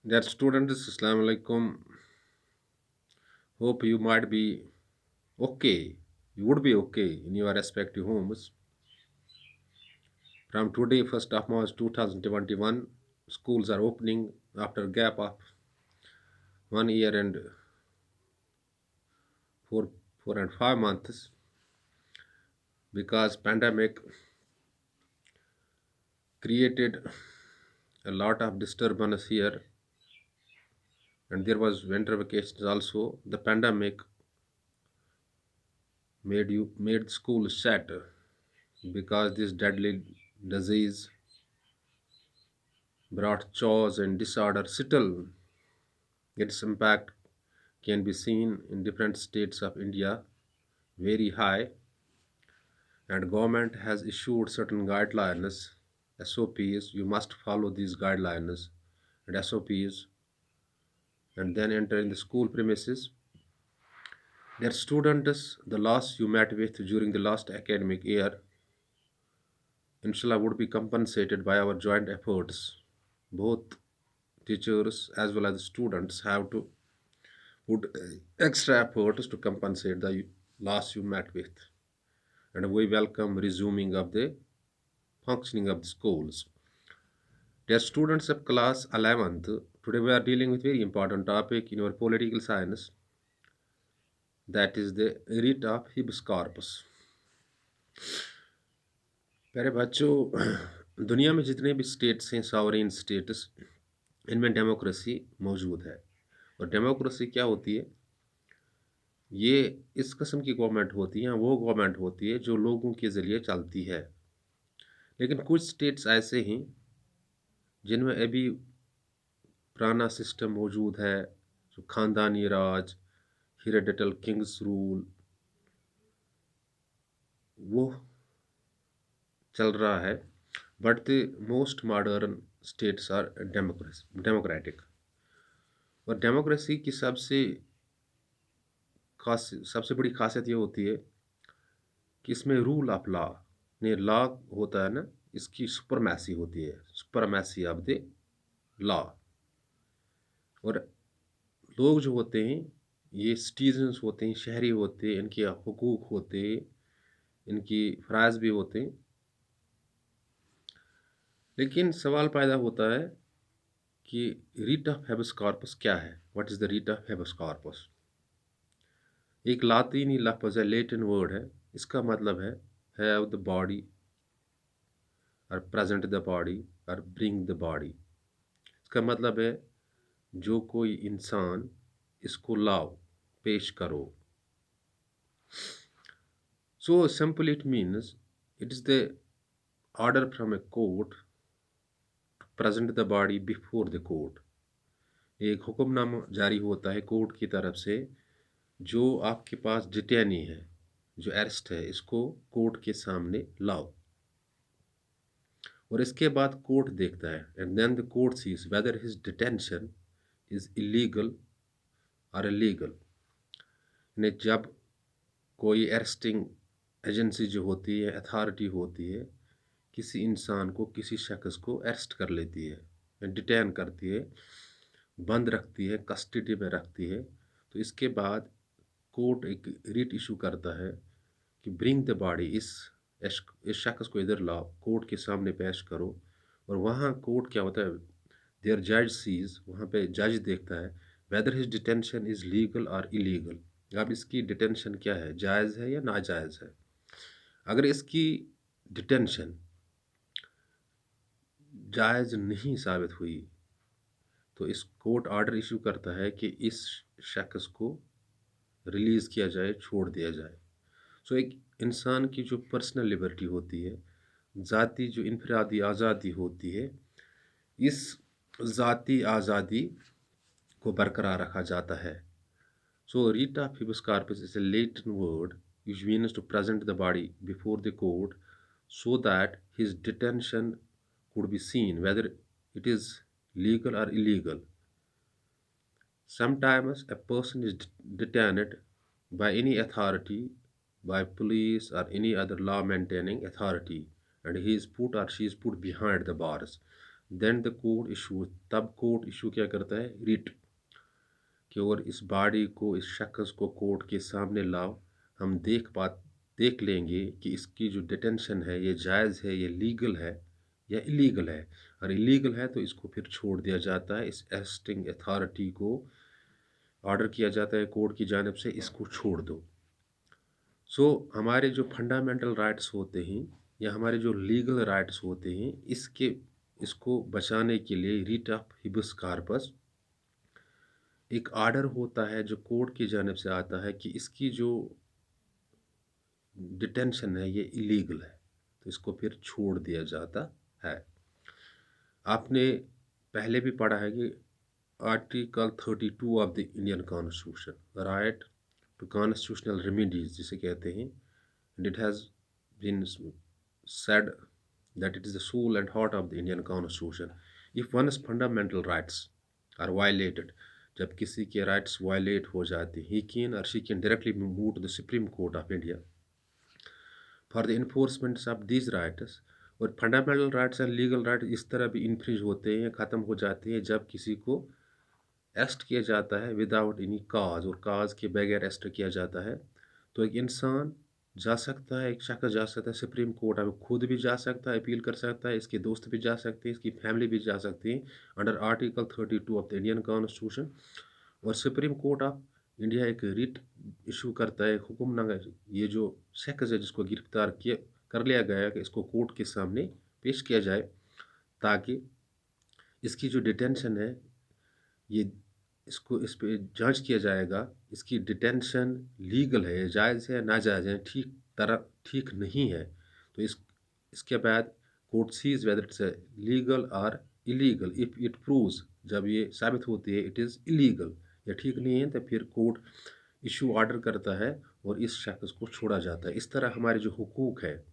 Dear students, Assalamu alaikum. Hope you might be okay. You would be okay in your respective homes. From today, 1st of March 2021, schools are opening after a gap of 1 year and four, 4 and 5 months because pandemic created a lot of disturbance here and there was winter vacations also. The pandemic made school shut because this deadly disease brought chaos and disorder. Still, its impact can be seen in different states of India very high, and government has issued certain guidelines, SOPs. You must follow these guidelines and SOPs, and then enter in the school premises. Their students, the loss you met with during the last academic year, inshallah, would be compensated by our joint efforts. Both teachers as well as students have to put extra efforts to compensate the loss you met with. And we welcome resuming of the functioning of the schools. Dear students of class 11th, today we are dealing with very important topic in our political science, that is the writ of habeas corpus. प्यारे बच्चों, दुनिया में जितने भी states हैं, sovereign states, इनमें democracy मौजूद है। और डेमोक्रेसी क्या होती है? ये इस किस्म की गवर्नमेंट होती है, वो गवर्नमेंट होती है जो लोगों के ज़रिए चलती है। लेकिन कुछ स्टेट्स ऐसे हैं जिनमें अभी पुराना सिस्टम मौजूद है, जो ख़ानदानी राज, हेरिडिटल किंग्स रूल, वो चल रहा है। But the most modern states are democratic. और डेमोक्रेसी की सबसे बड़ी खासियत ये होती है कि इसमें रूल ऑफ लॉ ने लॉ होता है ना, इसकी सुपरमैसी होती है, सुपरमैसी ऑफ द लॉ। और लोग जो होते हैं ये सिटीजन्स होते हैं, शहरी होते हैं, इनके हुकूक होते हैं, इनकी फ़राइज़ भी होते हैं। लेकिन सवाल पैदा होता है कि रीट ऑफ हेबस कॉर्पस क्या है? What is the writ of habeas corpus? एक लातीनी लफ्ज़ है, लेटिन वर्ड है। इसका मतलब है हैव द बॉडी और प्रेजेंट द बॉडी और ब्रिंग द बॉडी। इसका मतलब है जो कोई इंसान, इसको लाओ, पेश करो। So simple it means it is the order from a court to present the body before the court. एक हुक्मनामा जारी होता है कोर्ट की तरफ से, जो आपके पास डिटेनी है, जो अरेस्ट है, इसको कोर्ट के सामने लाओ। और इसके बाद कोर्ट देखता है, and then the court sees whether his detention is illegal और लीगल। जब कोई अरेस्टिंग एजेंसी जो होती है, अथॉरिटी होती है, किसी इंसान को, किसी शख्स को अरेस्ट कर लेती है, डिटेन करती है, बंद रखती है, कस्टडी में रखती है, तो इसके बाद कोर्ट एक रिट इशू करता है कि ब्रिंग द बॉडी, इस शख्स को इधर लाओ, कोर्ट के सामने पेश करो। और वहाँ कोर्ट क्या होता है, देयर जज सीज, वहाँ पे जज देखता है weather his detention is legal और इलीगल। अब इसकी डिटेंशन क्या है, जायज़ है या नाजायज़ है। अगर इसकी डिटेंशन जायज़ नहीं साबित हुई तो इस कोर्ट ऑर्डर इशू करता है कि इस शख्स को रिलीज़ किया जाए, छोड़ दिया जाए। सो एक इंसान की जो पर्सनल लिबर्टी होती है, ज़ाती जो इनफरादी आज़ादी होती है, इस ज़ाती आज़ादी को बरकरार रखा जाता है। So writ of habeas corpus is a Latin word which means to present the body before the court so that his detention could be seen whether it is legal or illegal. Sometimes a person is detained by any authority, by police or any other law maintaining authority, and he is put or she is put behind the bars. Then the court issue, तब court issue क्या करता है, writ, कि और इस body को, इस शख्स को कोर्ट के सामने लाओ, हम देख लेंगे कि इसकी जो डिटेंशन है ये जायज़ है, ये लीगल है या इलीगल है। और इलीगल है तो इसको फिर छोड़ दिया जाता है, इस अरेस्टिंग अथॉरिटी को ऑर्डर किया जाता है कोर्ट की जानिब से, इसको छोड़ दो। हमारे जो फंडामेंटल राइट्स होते हैं या हमारे जो लीगल राइट्स होते हैं, इसको बचाने के लिए रिट ऑफ हिबिस कॉर्पस एक आर्डर होता है जो कोर्ट की जानिब से आता है कि इसकी जो डिटेंशन है ये इलीगल है, तो इसको फिर छोड़ दिया जाता है। आपने पहले भी पढ़ा है कि article 32 of the Indian constitution, right to constitutional remedies जिसे कहते हैं, and it has been said that it is the soul and heart of the Indian Constitution. If one's fundamental rights are violated, जब किसी के rights violate हो जाते, he can or she can directly move to the Supreme Court of India for the enforcement of these rights. और fundamental rights and legal right इस तरह भी इन्फ्रिज होते हैं, ख़त्म हो जाते हैं जब किसी को अरेस्ट किया जाता है विदाउट एनी काज, और काज के बगैर अरेस्ट किया जाता है। तो एक इंसान जा सकता है, एक शख्स जा सकता है सुप्रीम कोर्ट, अब खुद भी जा सकता है, अपील कर सकता है, इसके दोस्त भी जा सकते हैं, इसकी फैमिली भी जा सकती है under article 32 of the Indian constitution. और सुप्रीम कोर्ट ऑफ इंडिया एक रिट इशू करता है, हुक्मनामा, ये जो शख्स है जिसको गिरफ्तार किया कर लिया गया कि इसको कोर्ट के सामने पेश किया जाए, ताकि इसकी जो डिटेंशन है ये इसको इस पे जांच किया जाएगा, इसकी डिटेंशन लीगल है, जायज़ है, नाजायज़ है, ठीक नहीं है। तो इसके बाद court sees whether it's legal और इलीगल। इफ़ इट प्रूव्स, जब ये साबित होती है इट इज़ इलीगल या ठीक नहीं है, तो फिर कोर्ट इशू ऑर्डर करता है और इस शख्स को छोड़ा जाता है। इस तरह हमारे जो हुकूक है,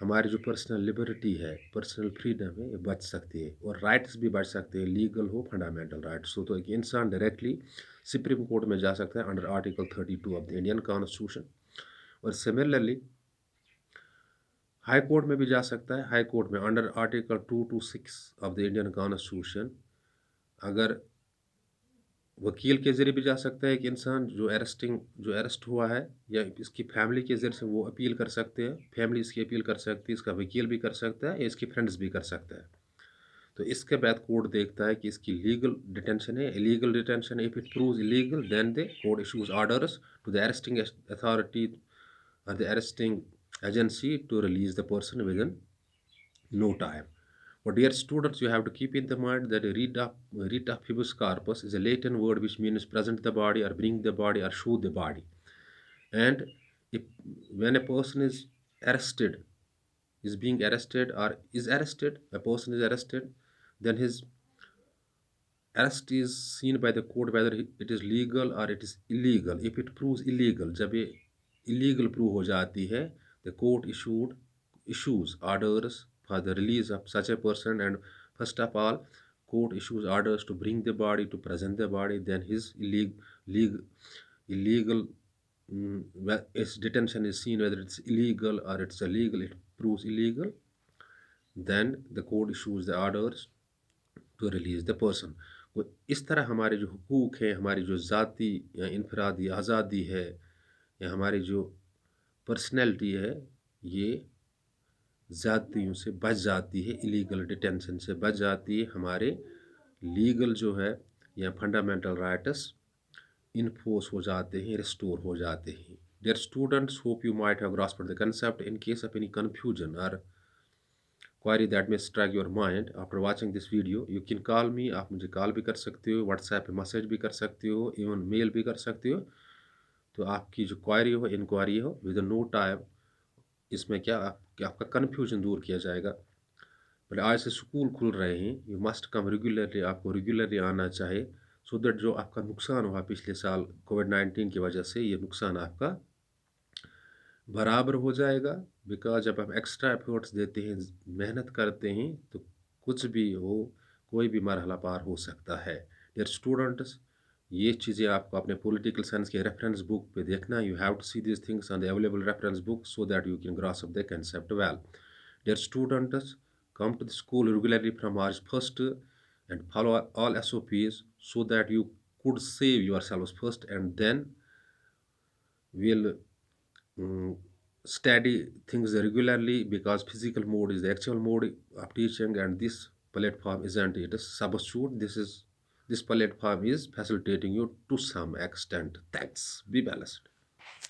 हमारी जो पर्सनल लिबर्टी है, पर्सनल फ्रीडम है, ये बच सकती है, और राइट्स भी बच सकते हैं, लीगल हो, फंडामेंटल राइट्स हो। तो एक इंसान डायरेक्टली सुप्रीम कोर्ट में जा सकता है under article 32 of the Indian constitution. और सिमिलरली हाई कोर्ट में भी जा सकता है, हाई कोर्ट में under article 226 of the Indian constitution अगर वकील के ज़रिए भी जा सकता है एक इंसान जो अरेस्ट हुआ है, या इसकी फैमिली के ज़रिए से वो अपील कर सकते हैं, फैमिली इसकी अपील कर सकती है, इसका वकील भी कर सकता है या इसके फ्रेंड्स भी कर सकता है। तो इसके बाद कोर्ट देखता है कि इसकी लीगल डिटेंशन है, illegal detention. If it proves illegal then the court issues orders to the arresting authority और the arresting agency to release the person within no time. But dear students, you have to keep in the mind that writ of habeas corpus is a Latin word which means present the body or bring the body or show the body. And if when a person is arrested, is being arrested or is arrested, a person is arrested, then his arrest is seen by the court whether it is legal or it is illegal. If it proves illegal, जब ये illegal prove हो जाती है, the court issues orders for the release of such a person, and first of all court issues orders to bring the body, to present the body, then his illegal his detention is seen whether it's illegal or it's illegal. It proves illegal, then the court issues the orders to release the person. वो इस तरह हमारे जो हुकूक हैं, हमारी जो ज़ाती या इनफरादी आज़ादी है, या हमारी जो पर्सनैलिटी है, ये ज़्यादतियों से बच जाती है, इलीगल डिटेंशन से बच जाती है, हमारे लीगल जो है या फंडामेंटल राइट्स इन्फोर्स हो जाते हैं, रिस्टोर हो जाते हैं। Dear students, hope you might have grasped the concept. In case of any confusion और query that may strike your mind after watching this video, you can call me. आप मुझे call भी कर सकते हो, व्हाट्सएप पे मैसेज भी कर सकते हो, इवन मेल भी कर सकते हो। तो आपकी जो क्वारी हो, इंक्वायरी हो, विद नो टाइम इसमें क्या आपका कन्फ्यूजन दूर किया जाएगा। बट आज से स्कूल खुल रहे हैं, यू मस्ट कम रेगुलरली, आपको रेगुलरली आना चाहिए, सो दैट जो आपका नुकसान हुआ पिछले साल कोविड-19 की वजह से, ये नुकसान आपका बराबर हो जाएगा। बिकॉज जब हम एक्स्ट्रा एफर्ट्स देते हैं, मेहनत करते हैं, तो कुछ भी हो, कोई भी मरहला पार हो सकता है। डियर स्टूडेंट्स, ये चीज़ें आपको अपने पॉलिटिकल साइंस के रेफरेंस बुक पे देखना। You have to see this things on the available reference book so that you can grasp the concept well. Dear students, come to the school regularly from March 1st and follow all SOPs so that you could save yourselves first, and then we'll mm, study things regularly because physical mode is the actual mode of teaching, and this platform isn't it a substitute. This platform is facilitating you to some extent. Thanks. Be balanced.